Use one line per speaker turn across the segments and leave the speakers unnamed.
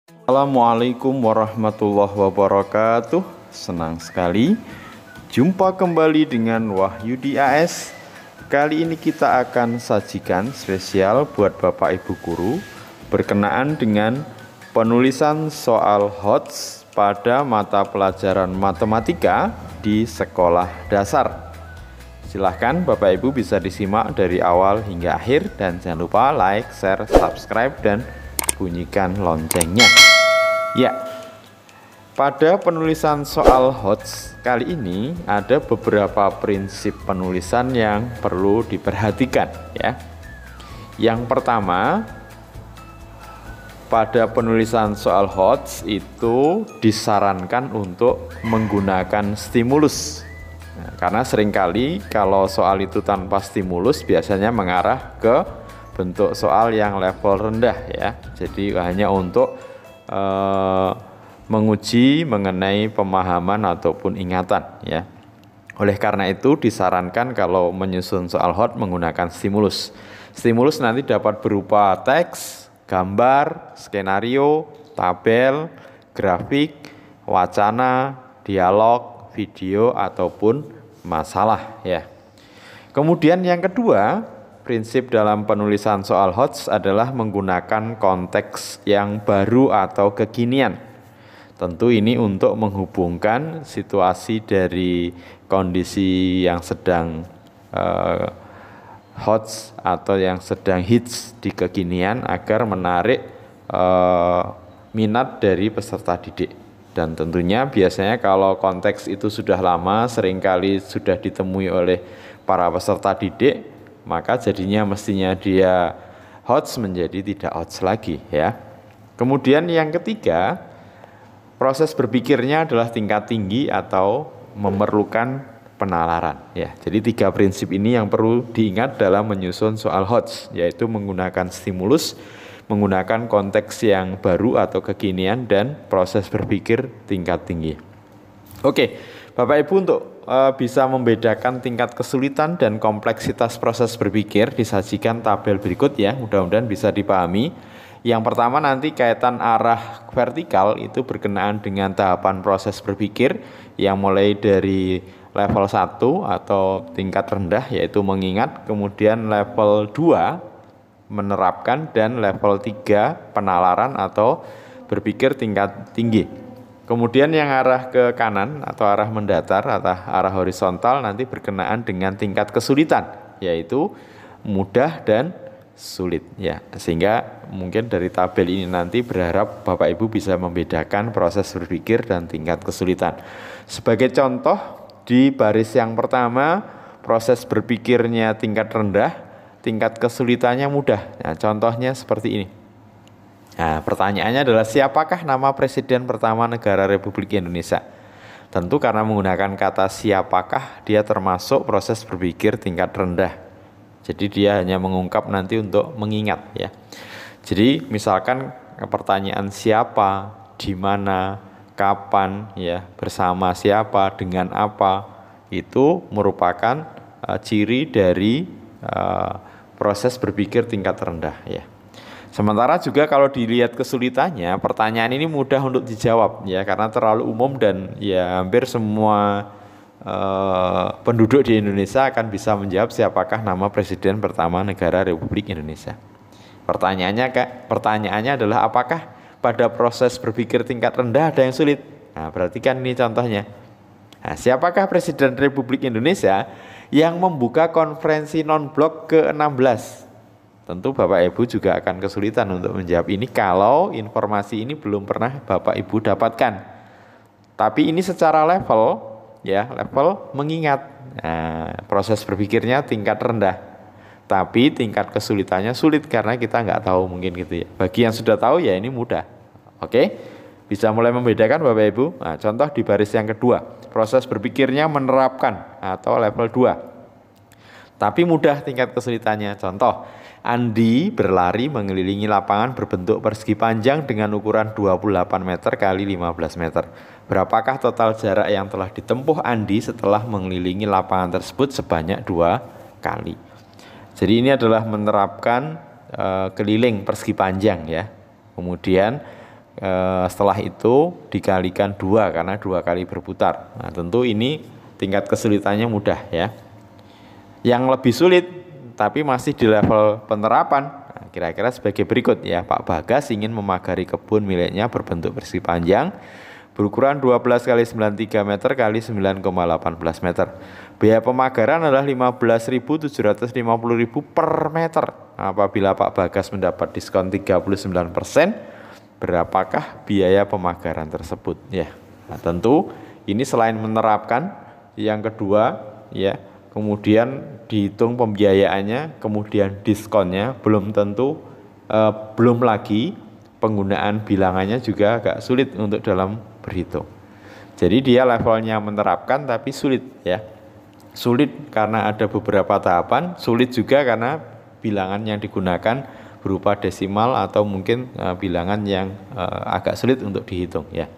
Assalamualaikum warahmatullahi wabarakatuh. Senang sekali jumpa kembali dengan Wahyudi AS. Kali ini kita akan sajikan spesial buat Bapak Ibu guru berkenaan dengan penulisan soal HOTS pada mata pelajaran matematika di sekolah dasar. Silahkan Bapak Ibu bisa disimak dari awal hingga akhir, dan jangan lupa like, share, subscribe, dan bunyikan loncengnya. Ya, pada penulisan soal HOTS kali ini ada beberapa prinsip penulisan yang perlu diperhatikan ya. Yang pertama, pada penulisan soal HOTS itu disarankan untuk menggunakan stimulus. Nah, karena seringkali kalau soal itu tanpa stimulus biasanya mengarah ke bentuk soal yang level rendah ya. Jadi hanya untuk menguji mengenai pemahaman ataupun ingatan ya. Oleh karena itu disarankan kalau menyusun soal HOT menggunakan stimulus. Stimulus nanti dapat berupa teks, gambar, skenario, tabel, grafik, wacana, dialog, video ataupun masalah ya. Kemudian yang kedua, prinsip dalam penulisan soal HOTS adalah menggunakan konteks yang baru atau kekinian. Tentu ini untuk menghubungkan situasi dari kondisi yang sedang HOTS atau yang sedang hits di kekinian agar menarik minat dari peserta didik. Dan tentunya biasanya kalau konteks itu sudah lama, seringkali sudah ditemui oleh para peserta didik, maka jadinya mestinya dia HOTS menjadi tidak HOTS lagi ya. Kemudian yang ketiga, proses berpikirnya adalah tingkat tinggi atau memerlukan penalaran ya. Jadi tiga prinsip ini yang perlu diingat dalam menyusun soal HOTS, yaitu menggunakan stimulus, menggunakan konteks yang baru atau kekinian, dan proses berpikir tingkat tinggi. Oke, Bapak Ibu, untuk bisa membedakan tingkat kesulitan dan kompleksitas proses berpikir disajikan tabel berikut ya, mudah-mudahan bisa dipahami. Yang pertama nanti kaitan arah vertikal itu berkenaan dengan tahapan proses berpikir yang mulai dari level 1 atau tingkat rendah yaitu mengingat, kemudian level 2 menerapkan, dan level 3 penalaran atau berpikir tingkat tinggi. Kemudian yang arah ke kanan atau arah mendatar atau arah horizontal nanti berkenaan dengan tingkat kesulitan, yaitu mudah dan sulit ya. Sehingga mungkin dari tabel ini nanti berharap Bapak Ibu bisa membedakan proses berpikir dan tingkat kesulitan. Sebagai contoh, di baris yang pertama proses berpikirnya tingkat rendah, tingkat kesulitannya mudah. Nah, contohnya seperti ini. Nah, pertanyaannya adalah siapakah nama Presiden pertama negara Republik Indonesia? Tentu karena menggunakan kata siapakah, dia termasuk proses berpikir tingkat rendah. Jadi dia hanya mengungkap nanti untuk mengingat ya. Jadi misalkan pertanyaan siapa, di mana, kapan ya, bersama siapa, dengan apa, itu merupakan ciri dari proses berpikir tingkat rendah ya. Sementara juga kalau dilihat kesulitannya, pertanyaan ini mudah untuk dijawab ya, karena terlalu umum dan ya hampir semua penduduk di Indonesia akan bisa menjawab siapakah nama Presiden pertama negara Republik Indonesia. Pertanyaannya adalah apakah pada proses berpikir tingkat rendah ada yang sulit? Nah, perhatikan ini contohnya. Nah, siapakah Presiden Republik Indonesia yang membuka konferensi non-blok ke-16? Tentu Bapak Ibu juga akan kesulitan untuk menjawab ini kalau informasi ini belum pernah Bapak Ibu dapatkan. Tapi ini secara level ya, level mengingat. Nah, proses berpikirnya tingkat rendah, tapi tingkat kesulitannya sulit karena kita nggak tahu mungkin gitu ya. Bagi yang sudah tahu ya ini mudah. Oke, bisa mulai membedakan Bapak Ibu. Nah, contoh di baris yang kedua, proses berpikirnya menerapkan atau level 2. Tapi mudah tingkat kesulitannya. Contoh, Andi berlari mengelilingi lapangan berbentuk persegi panjang dengan ukuran 28 meter kali 15 meter. Berapakah total jarak yang telah ditempuh Andi setelah mengelilingi lapangan tersebut sebanyak 2 kali? Jadi ini adalah menerapkan keliling persegi panjang ya. Kemudian Setelah itu dikalikan 2 karena 2 kali berputar. Nah, tentu ini tingkat kesulitannya mudah ya. Yang lebih sulit tapi masih di level penerapan, nah, kira-kira sebagai berikut ya. Pak Bagas ingin memagari kebun miliknya berbentuk persegi panjang berukuran 12 kali 93 meter kali 9,18 meter. Biaya pemagaran adalah 15.750.000 per meter. Apabila Pak Bagas mendapat diskon 39%, berapakah biaya pemagaran tersebut? Ya, nah, tentu ini selain menerapkan, yang kedua ya, kemudian dihitung pembiayaannya, kemudian diskonnya, belum tentu, belum lagi penggunaan bilangannya juga agak sulit untuk dalam berhitung. Jadi dia levelnya menerapkan tapi sulit ya. Sulit karena ada beberapa tahapan, sulit juga karena bilangan yang digunakan berupa desimal atau mungkin bilangan yang agak sulit untuk dihitung ya.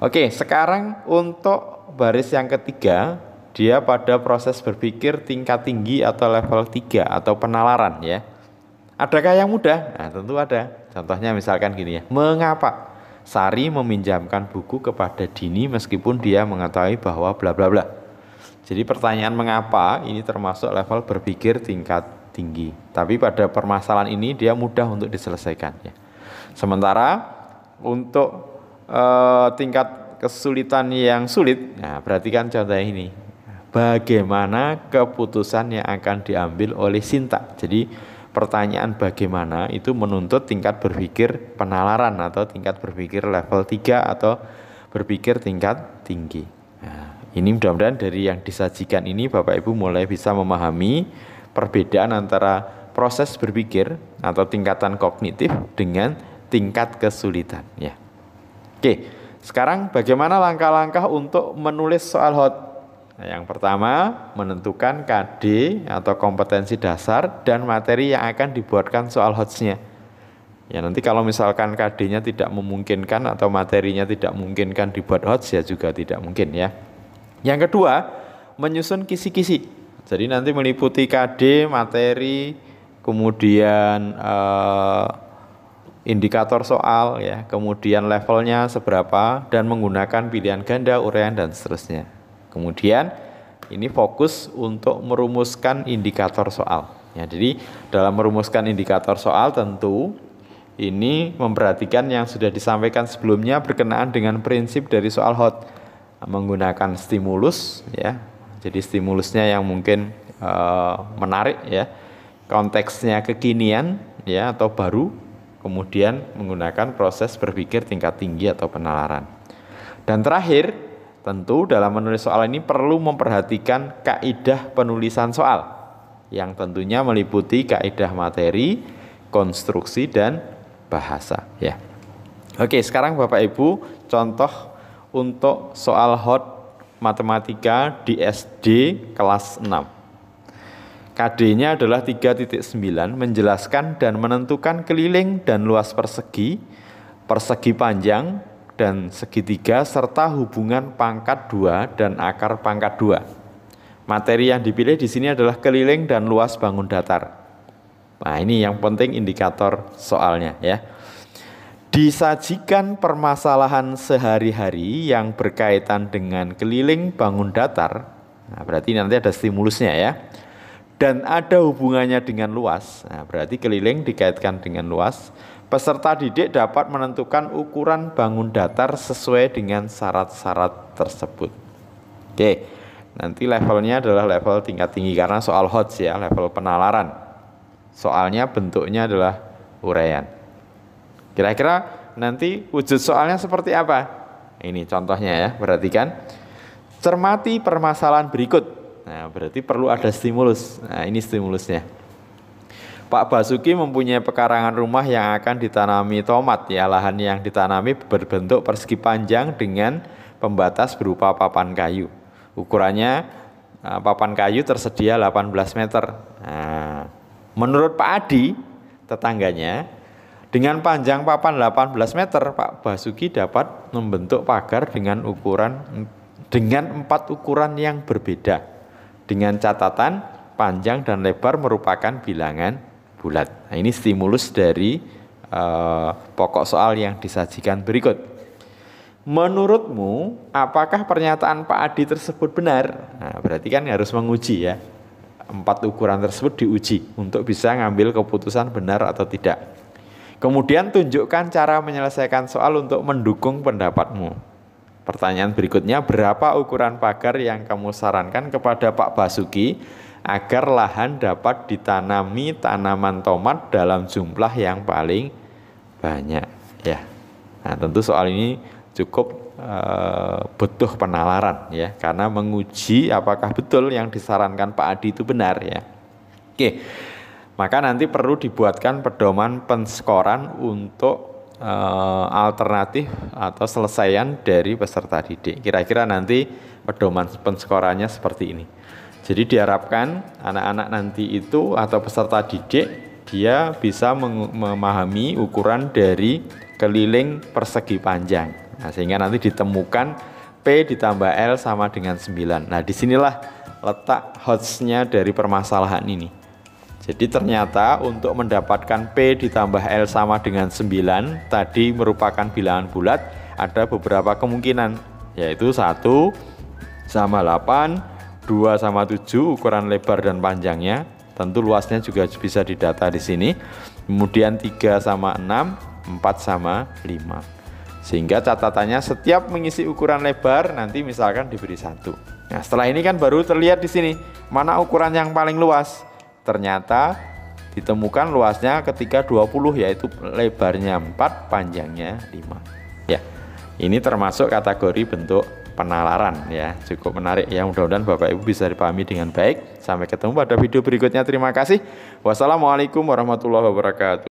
Oke, sekarang untuk baris yang ketiga, dia pada proses berpikir tingkat tinggi atau level 3 atau penalaran ya. Adakah yang mudah? Nah, tentu ada. Contohnya misalkan gini ya. Mengapa Sari meminjamkan buku kepada Dini meskipun dia mengetahui bahwa bla bla bla. Jadi pertanyaan mengapa ini termasuk level berpikir tingkat tinggi. Tapi pada permasalahan ini dia mudah untuk diselesaikan ya. Sementara untuk tingkat kesulitan yang sulit, nah perhatikan contoh ini. Bagaimana keputusan yang akan diambil oleh Sinta. Jadi pertanyaan bagaimana itu menuntut tingkat berpikir penalaran atau tingkat berpikir level 3 atau berpikir tingkat tinggi. Nah, ini mudah-mudahan dari yang disajikan ini Bapak Ibu mulai bisa memahami perbedaan antara proses berpikir atau tingkatan kognitif dengan tingkat kesulitan ya. Oke, sekarang bagaimana langkah-langkah untuk menulis soal hot? Nah, yang pertama, menentukan KD atau kompetensi dasar dan materi yang akan dibuatkan soal HOTS-nya. Ya, nanti kalau misalkan KD-nya tidak memungkinkan atau materinya tidak memungkinkan dibuat HOTS ya juga tidak mungkin ya. Yang kedua, menyusun kisi-kisi. Jadi nanti meliputi KD, materi, kemudian indikator soal ya, kemudian levelnya seberapa dan menggunakan pilihan ganda, uraian dan seterusnya. Kemudian ini fokus untuk merumuskan indikator soal. Ya, jadi dalam merumuskan indikator soal tentu ini memperhatikan yang sudah disampaikan sebelumnya berkenaan dengan prinsip dari soal hot, menggunakan stimulus ya. Jadi stimulusnya yang mungkin menarik ya, konteksnya kekinian ya atau baru, kemudian menggunakan proses berpikir tingkat tinggi atau penalaran. Dan terakhir, tentu dalam menulis soal ini perlu memperhatikan kaidah penulisan soal yang tentunya meliputi kaidah materi, konstruksi dan bahasa ya. Oke, sekarang Bapak Ibu contoh untuk soal hot matematika di SD kelas 6. KD-nya adalah 3.9, menjelaskan dan menentukan keliling dan luas persegi, persegi panjang dan segitiga serta hubungan pangkat 2 dan akar pangkat 2. Materi yang dipilih di sini adalah keliling dan luas bangun datar. Nah, ini yang penting indikator soalnya ya. Disajikan permasalahan sehari-hari yang berkaitan dengan keliling bangun datar. Nah, berarti nanti ada stimulusnya ya. Dan ada hubungannya dengan luas. Nah, berarti keliling dikaitkan dengan luas. Peserta didik dapat menentukan ukuran bangun datar sesuai dengan syarat-syarat tersebut. Oke, nanti levelnya adalah level tingkat tinggi karena soal HOTS ya, level penalaran. Soalnya bentuknya adalah uraian. Kira-kira nanti wujud soalnya seperti apa? Ini contohnya ya, perhatikan. Cermati permasalahan berikut. Nah, berarti perlu ada stimulus. Nah, ini stimulusnya. Pak Basuki mempunyai pekarangan rumah yang akan ditanami tomat. Ya, lahan yang ditanami berbentuk persegi panjang dengan pembatas berupa papan kayu. Ukurannya papan kayu tersedia 18 meter. Nah, menurut Pak Adi, tetangganya, dengan panjang papan 18 meter, Pak Basuki dapat membentuk pagar dengan 4 ukuran yang berbeda. Dengan catatan panjang dan lebar merupakan bilangan bulat. Nah, ini stimulus dari pokok soal yang disajikan berikut. Menurutmu, apakah pernyataan Pak Adi tersebut benar? Nah, berarti kan harus menguji ya. 4 ukuran tersebut diuji untuk bisa ngambil keputusan benar atau tidak. Kemudian tunjukkan cara menyelesaikan soal untuk mendukung pendapatmu. Pertanyaan berikutnya, berapa ukuran pagar yang kamu sarankan kepada Pak Basuki agar lahan dapat ditanami tanaman tomat dalam jumlah yang paling banyak? Ya. Nah, tentu soal ini cukup butuh penalaran ya, karena menguji apakah betul yang disarankan Pak Adi itu benar ya. Oke, maka nanti perlu dibuatkan pedoman penskoran untuk alternatif atau selesaian dari peserta didik. Kira-kira nanti pedoman penskorannya seperti ini. Jadi diharapkan anak-anak nanti itu atau peserta didik dia bisa memahami ukuran dari keliling persegi panjang. Nah, sehingga nanti ditemukan P ditambah L sama dengan 9. Nah, disinilah letak hotsnya dari permasalahan ini. Jadi ternyata untuk mendapatkan P ditambah L sama dengan 9 tadi merupakan bilangan bulat, ada beberapa kemungkinan, yaitu 1 sama 8, 2 sama 7 ukuran lebar dan panjangnya. Tentu luasnya juga bisa didata di sini. Kemudian 3 sama 6, 4 sama 5. Sehingga catatannya setiap mengisi ukuran lebar nanti misalkan diberi 1. Nah, setelah ini kan baru terlihat di sini mana ukuran yang paling luas. Ternyata ditemukan luasnya ketika 20, yaitu lebarnya 4, panjangnya 5. Ya. Ini termasuk kategori bentuk penalaran ya. Cukup menarik ya. Mudah-mudahan Bapak Ibu bisa dipahami dengan baik. Sampai ketemu pada video berikutnya. Terima kasih. Wassalamualaikum warahmatullahi wabarakatuh.